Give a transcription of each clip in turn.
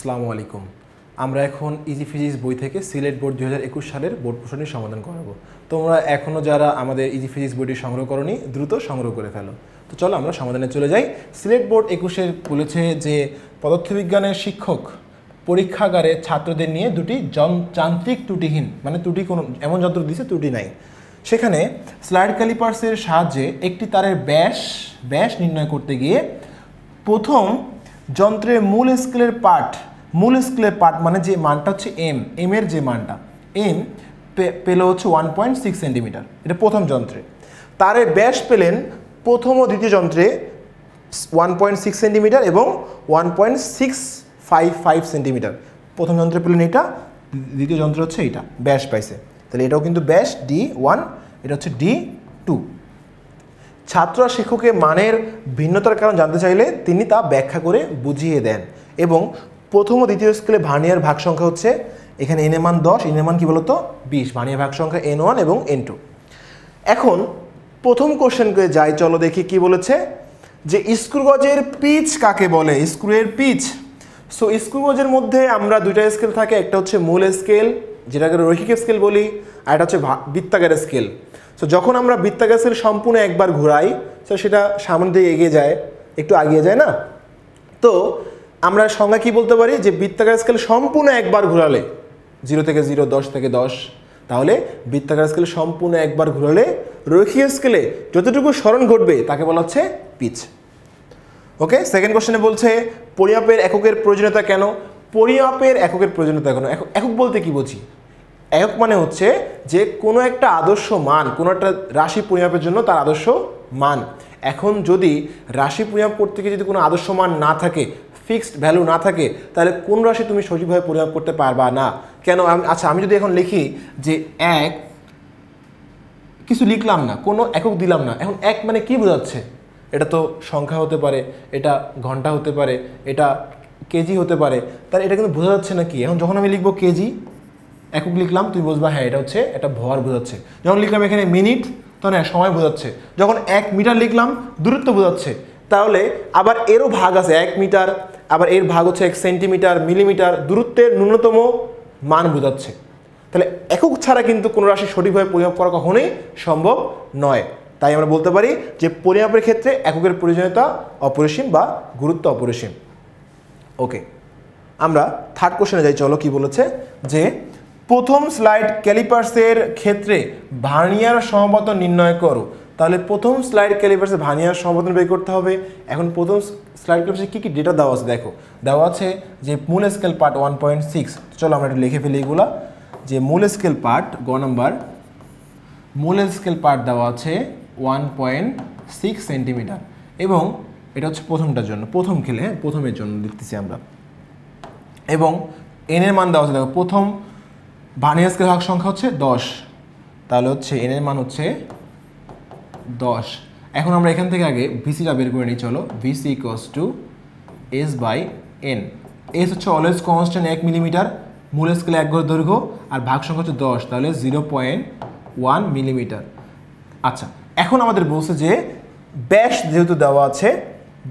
আসসালামু আলাইকুম। আমরা এখন ইজি ফিজিক্স বই থেকে সিলেট বোর্ড 2021 সালের বোর্ড প্রশ্নের সমাধান করাবো। তোমরা এখনও যারা আমাদের ইজি ফিজিক্স বইটি সংগ্রহ করনি দ্রুত সংগ্রহ করে ফেলো। তো চলো আমরা সমাধানে চলে যাই। সিলেট বোর্ড 21 বলেছে যে পদার্থবিজ্ঞানের শিক্ষক পরীক্ষাগারে ছাত্রদের নিয়ে দুটি যান্ত্রিক ত্রুটিহীন, মানে ত্রুটি কোনো এমন যন্ত্র দিয়েছে ত্রুটি নাই, সেখানে স্লাইড ক্যালিপার্সের সাহায্যে একটি তারের ব্যাস নির্ণয় করতে গিয়ে প্রথম যন্ত্রের মূল স্কেলের পার্ট মানে যে মানটা হচ্ছে এম এর যে মানটা এম পেল হচ্ছে 1.6 সেন্টিমিটার, এটা প্রথম যন্ত্রে। তারের ব্যাস পেলেন প্রথম ও দ্বিতীয় যন্ত্রে 1.6 সেন্টিমিটার এবং 1.655 সেন্টিমিটার। প্রথম যন্ত্রে পেলেন এটা, দ্বিতীয় যন্ত্র হচ্ছে এইটা, ব্যাস পাইছে। তাহলে এটাও কিন্তু ব্যাস D1, এটা হচ্ছে D2। ছাত্র আর শিক্ষকের মানের ভিন্নতার কারণ জানতে চাইলে তিনি তা ব্যাখ্যা করে বুঝিয়ে দেন এবং প্রথম ও দ্বিতীয় স্কেলে ভার্নিয়ার ভাগ সংখ্যা হচ্ছে এখানে এন এর মান 10, এন এর মান কি বলতো 20, ভার্নিয়ার ভাগ সংখ্যা N1 এবং N2। এখন প্রথম কোশ্চেনকে যাই, চলো দেখি কি বলেছে যে স্ক্রুগজের পিচ কাকে বলে। স্ক্রুয়ের পিচ, সো স্ক্রুগজের মধ্যে আমরা দুইটা স্কেল থাকে, একটা হচ্ছে মূল স্কেল যেটাকে রৈখিক স্কেল বলি, আর এটা হচ্ছে বৃত্তাকার স্কেল। সো যখন আমরা বৃত্তাকার স্কেল সম্পূর্ণ একবার ঘোরাই তো সেটা সামনের দিকে এগিয়ে যায়, একটু এগিয়ে যায় না। তো আমরা সংজ্ঞা কি বলতে পারি যে বৃত্তাকার স্কেল সম্পূর্ণ একবার ঘোরালে 0 থেকে 0, 10 থেকে 10, তাহলে বৃত্তাকার স্কেল সম্পূর্ণ একবার ঘোরালে রৈখিক স্কেলে যতটুকু স্মরণ ঘটবে তাকে বলা হচ্ছে পিচ। ওকে, সেকেন্ড কোশ্চেনে বলছে পরিমাপের এককের প্রয়োজনীয়তা কেন। পরিমাপের এককের প্রয়োজনীয়তা কেন, একক বলতে কি বুঝি? একক মানে হচ্ছে যে কোনো একটা আদর্শ মান, কোনো একটা রাশি পরিমাপের জন্য তার আদর্শ মান। এখন যদি রাশি পরিমাপ করতে গিয়ে যদি কোনো আদর্শ মান না থাকে, ফিক্সড ভ্যালু না থাকে, তাহলে কোন রাশি তুমি সঠিকভাবে পরিমাপ করতে পারবা না। কেন? আচ্ছা, আমি যদি এখন লিখি যে এক, কিছু লিখলাম না, কোনো একক দিলাম না, এখন এক মানে কি বোঝাচ্ছে? এটা তো সংখ্যা হতে পারে, এটা ঘন্টা হতে পারে, এটা কেজি হতে পারে, তাহলে এটা কিন্তু বোঝা যাচ্ছে না কি। এখন যখন আমি লিখবো কেজি, একক লিখলাম, তুমি বুঝবা হ্যাঁ এটা হচ্ছে এটা ভর বোঝাচ্ছে। যখন লিখলাম এখানে মিনিট, তখন হ্যাঁ সময় বোঝাচ্ছে। যখন 1 মিটার লিখলাম দূরত্ব বোঝাচ্ছে। তাহলে আবার এরও ভাগ আছে, 1 মিটার, আবার এর ভাগ হচ্ছে 1 সেন্টিমিটার, মিলিমিটার, দূরত্বের ন্যূনতম মান বোঝাচ্ছে। তাহলে একক ছাড়া কিন্তু কোনো রাশি সঠিকভাবে পরিমাপ করা কখনোই সম্ভব নয়। তাই আমরা বলতে পারি যে পরিমাপের ক্ষেত্রে এককের প্রয়োজনীয়তা অপরিসীম বা গুরুত্ব অপরিসীম। ওকে, আমরা থার্ড কোশ্চেনে যাই, চলো কি বলেছে যে প্রথম স্লাইড ক্যালিপার্সের ক্ষেত্রে ভার্নিয়ার সমাপতন নির্ণয় করো। তাহলে প্রথম স্লাইড ক্যালিপার্সে ভার্নিয়ার সমাপতন বের করতে হবে। এখন প্রথম স্লাইড ক্যালিপার্সে কী কী ডেটা দেওয়া আছে দেখো, দেওয়া আছে যে মূল স্কেল পার্ট 1.6। চলো আমরা একটু লিখে ফেলি এগুলা, যে মূল স্কেল পার্ট গ নাম্বার, মূল স্কেল পার্ট দেওয়া আছে 1.6 সেন্টিমিটার এবং এটা হচ্ছে প্রথমটার জন্য, প্রথম খেলে, হ্যাঁ প্রথমের জন্য লিখতেছি আমরা। এবং এন এর মান দেওয়া আছে দেখো, প্রথম ভার্নিয়ার স্কেল ভাগ সংখ্যা হচ্ছে 10, তাহলে হচ্ছে এন এর মান হচ্ছে 10। এখন আমরা এখান থেকে আগে ভিসিটা বের করে নিই, চলো। VC equals to S by N. S হচ্ছে অলওয়েজ কনস্ট্যান্ট 1 মিলিমিটার, মূল স্কেলে 1 গজ দৈর্ঘ্য, আর ভাগ সংখ্যা হচ্ছে 10, তাহলে 0.1 মিলিমিটার। আচ্ছা, এখন আমাদের বলছে যে ব্যাস যেহেতু দেওয়া আছে,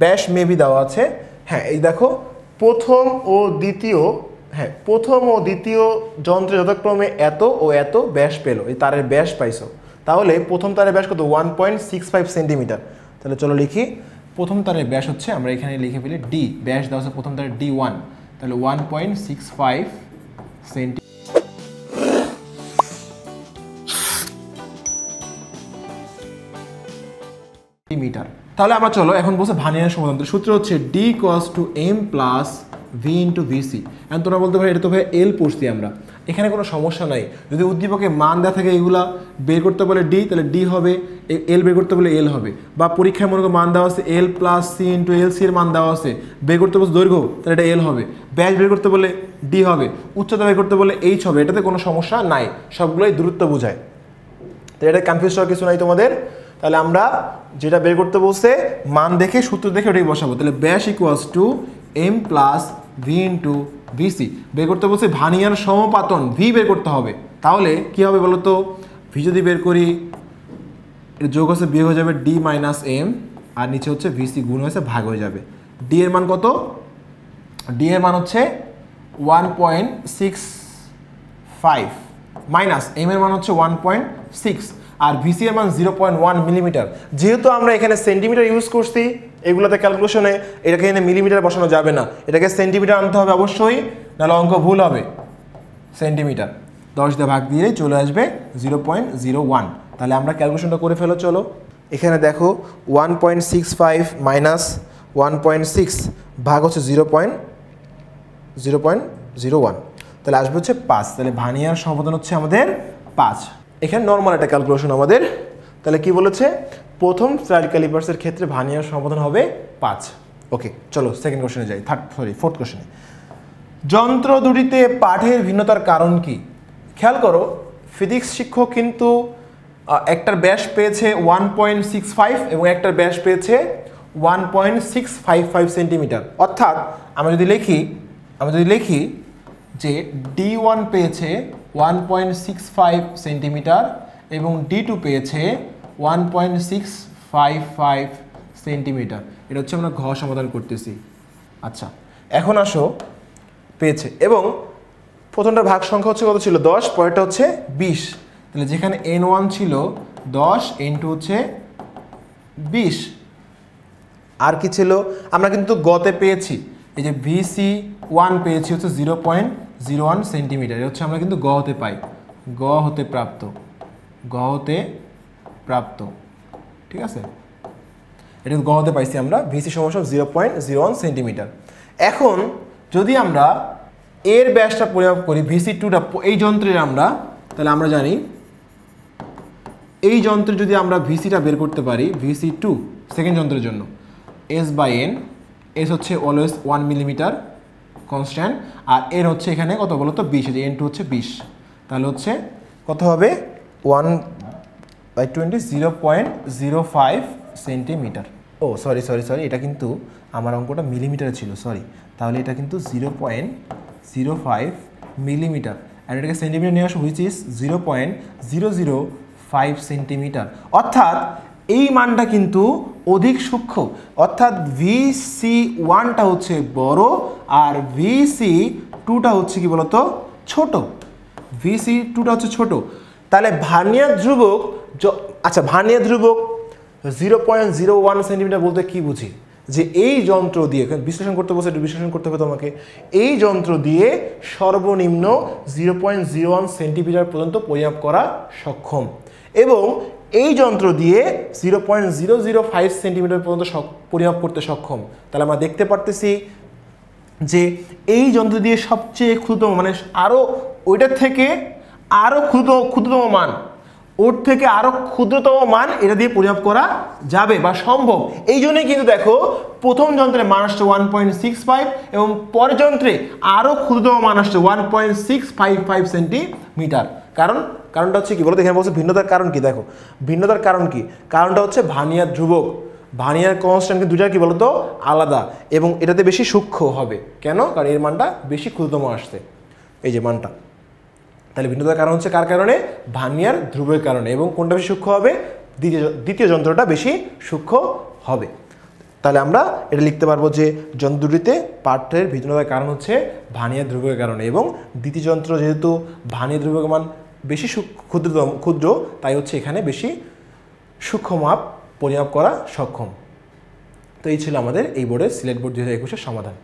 ব্যাস মেবি দেওয়া আছে, হ্যাঁ এই দেখো প্রথম ও দ্বিতীয় যন্ত্রে যথাক্রমে এত ও এত ব্যাস পেলো, এই তারের ব্যাস পাইছো। তাহলে প্রথম তারের ব্যাস কত? 1.65 সেন্টিমিটার। তাহলে চলো লিখি, প্রথম তারের ব্যাস হচ্ছে, আমরা এখানে লিখে ফেলি ডি, ব্যাস দেওয়া আছে প্রথম তারের D1, তাহলে 1.65 সেন্টিমিটার। তাহলে আমরা চলো এখন বলছে ভার্নিয়ার সমাধান। সূত্র হচ্ছে D equals to M plus V into VC। এখন তোমরা বলতে পারো এটা তো ভাই এল পড়ছি আমরা, এখানে কোনো সমস্যা নাই। যদি উদ্দীপকে মান দেওয়া থাকে এগুলা বের করতে বলে ডি, তাহলে ডি হবে, এল বের করতে বলে এল হবে। বা পরীক্ষায় মনে করো মান দেওয়া আছে এল plus C into L, C এর মান দেওয়া আছে, বের করতে বলছে দৈর্ঘ্য, তাহলে এটা এল হবে। ব্যাস বের করতে বলে ডি হবে, উচ্চতা বের করতে বলে এইচ হবে। এটাতে কোনো সমস্যা নাই, সবগুলোই দূরত্ব বোঝায়। তো এটা কনফিউজ হওয়ার কিছু নাই তোমাদের। তাহলে আমরা যেটা বের করতে বলছে মান দেখে, সূত্র দেখে ওটাই বসাবো। তাহলে ব্যাস equals to M plus V into VC. বের করতে বলছে ভার্নিয়ার সমাপতন, ভি বের করতে হবে। তাহলে কি হবে বলো তো, ভি যদি বের করি, এটা যোগ হচ্ছে বিয়োগ হয়ে যাবে ডি মাইনাস এম, আর নিচে হচ্ছে ভিসি গুণ হয়েছে ভাগ হয়ে যাবে। ডি এর মান কত? ডি এর মান হচ্ছে 1.65 মাইনাস এম এর মান হচ্ছে 1.6 আর ভিসি এর মান 0.1 মিলিমিটার। যেহেতু আমরা এখানে সেন্টিমিটার ইউজ করছি এগুলোতে ক্যালকুলেশনে, এটাকে এখানে মিলিমিটার বসানো যাবে না, এটাকে সেন্টিমিটার আনতে হবে অবশ্যই, নাহলে অঙ্ক ভুল হবে। সেন্টিমিটার 10 দিয়ে ভাগ দিয়ে চলে আসবে 0.01। তাহলে আমরা ক্যালকুলেশনটা করে ফেলো চলো। এখানে দেখো 1.65 মাইনাস 1.6 ভাগ হচ্ছে 0.01, তাহলে আসবে হচ্ছে 5। তাহলে ভার্নিয়ার সমাধান হচ্ছে আমাদের 5। এখানে নর্মাল একটা ক্যালকুলেশন আমাদের। তাহলে কি বলেছে, প্রথম স্লাইড ক্যালিপার্সের ক্ষেত্রে ভার্নিয়ার সমাধান হবে 5। ওকে, চলো সেকেন্ড কোশ্চেনে যাই, ফোর্থ কোশ্চেনে। যন্ত্র দুটিতে পাঠের ভিন্নতার কারণ কি? খেয়াল করো, ফিজিক্স শিক্ষক কিন্তু একটার ব্যাস পেয়েছে 1.65 এবং একটার ব্যাস পেয়েছে 1.655 সেন্টিমিটার। অর্থাৎ আমরা যদি লিখি যে D1 পেয়েছে 1.65 সেন্টিমিটার এবং D2 পেয়েছে 1.655 সেন্টিমিটার। এটা হচ্ছে আমরা ঘ সমাধান করতেছি। আচ্ছা, এখন আসো পেয়েছে, এবং প্রথমটার ভাগ সংখ্যা হচ্ছে কত ছিল, 10, পরেরটা হচ্ছে 20। তাহলে যেখানে N1 ছিল 10, N2 হচ্ছে 20। আর কি ছিল, আমরা কিন্তু গতে পেয়েছি এই যে VC1 পেয়েছি হচ্ছে 0.01 সেন্টিমিটার। এটা হচ্ছে আমরা কিন্তু গ হতে পাই, গ হতে প্রাপ্ত, ঠিক আছে, এটা গ হতে পাইছি আমরা, VC সমান 0.01 সেন্টিমিটার। এখন যদি আমরা এর ব্যাসটা পরিমাপ করি, VC2টা এই যন্ত্রের আমরা, তাহলে আমরা জানি এই যন্ত্রে যদি আমরা VCটা বের করতে পারি, VC2 সেকেন্ড যন্ত্রের জন্য S/N, S হচ্ছে অলওয়েজ 1 মিলিমিটার কনস্ট্যান্ট, আর এর হচ্ছে এখানে কত বলো তো 20, N2 হচ্ছে 20। তাহলে হচ্ছে কত হবে 1/20, 0.05 সেন্টিমিটার। ও সরি, এটা কিন্তু আমার অঙ্কটা মিলিমিটারে ছিল, সরি। তাহলে এটা কিন্তু 0.05 মিলিমিটার, আর এটাকে সেন্টিমিটার নিয়ে আসো, হুইচ ইজ 0.005 সেন্টিমিটার। অর্থাৎ এই মানটা কিন্তু অধিক সূক্ষ্ম, অর্থাৎ VC1টা হচ্ছে বড় আর VC2টা হচ্ছে কি বলতো ছোট, VC2টা হচ্ছে ছোট। তাহলে ভার্নিয়ার ধ্রুবক, আচ্ছা ভার্নিয়ার ধ্রুবক 0.01 সেন্টিমিটার বলতে কি বুঝি, যে এই যন্ত্র দিয়ে বিশ্লেষণ করতে বসে, বিশ্লেষণ করতে হবে তোমাকে, এই যন্ত্র দিয়ে সর্বনিম্ন 0.01 সেন্টিমিটার পর্যন্ত পরিমাপ করা সক্ষম, এবং এই যন্ত্র দিয়ে 0.005 সেন্টিমিটার পর্যন্ত পরিমাপ করতে সক্ষম। তাহলে আমরা দেখতে পারতেছি যে এই যন্ত্র দিয়ে সবচেয়ে ক্ষুদ্রতম, মানে আরও ওইটার থেকে আরও ক্ষুদ্রতম মান, ওর থেকে আরও ক্ষুদ্রতম মান এটা দিয়ে পরিমাপ করা যাবে বা সম্ভব। এই জন্যই কিন্তু দেখো প্রথম যন্ত্রে মান আসছে 1.65 এবং পরের যন্ত্রে আরও ক্ষুদ্রতম মান আসছে 1.655 সেন্টিমিটার। কারণটা হচ্ছে কি বলতো, এখানে বলছে ভিন্নতার কারণ কি। দেখো ভিন্নতার কারণ কি, কারণটা হচ্ছে ভার্নিয়ার ধ্রুবক, ভার্নিয়ার কনস্ট্যান্ট কিন্তু দুইটা কি বলতো আলাদা, এবং এটাতে বেশি সূক্ষ্ম হবে। কেন? কারণ এর মানটা বেশি ক্ষুদ্রতম আসছে, এই যে মানটা। তাহলে ভিন্নতার কারণ হচ্ছে কার কারণে, ভার্নিয়ার ধ্রুবকের কারণে, এবং কোনটা বেশি সূক্ষ্ম হবে, দ্বিতীয় যন্ত্রটা বেশি সূক্ষ্ম হবে। তাহলে আমরা এটা লিখতে পারবো যে যন্ত্র দুটিতে পাঠের ভিন্নতার কারণ হচ্ছে ভার্নিয়ার ধ্রুবকের কারণে, এবং দ্বিতীয় যন্ত্র যেহেতু ভার্নিয়ার ধ্রুবকের মান বেশি ক্ষুদ্র, তাই হচ্ছে এখানে বেশি সূক্ষ্ম মাপ পরিমাপ করা সক্ষম। তো এই ছিল আমাদের এই বোর্ডের সিলেট বোর্ড 2021-এর সমাধান।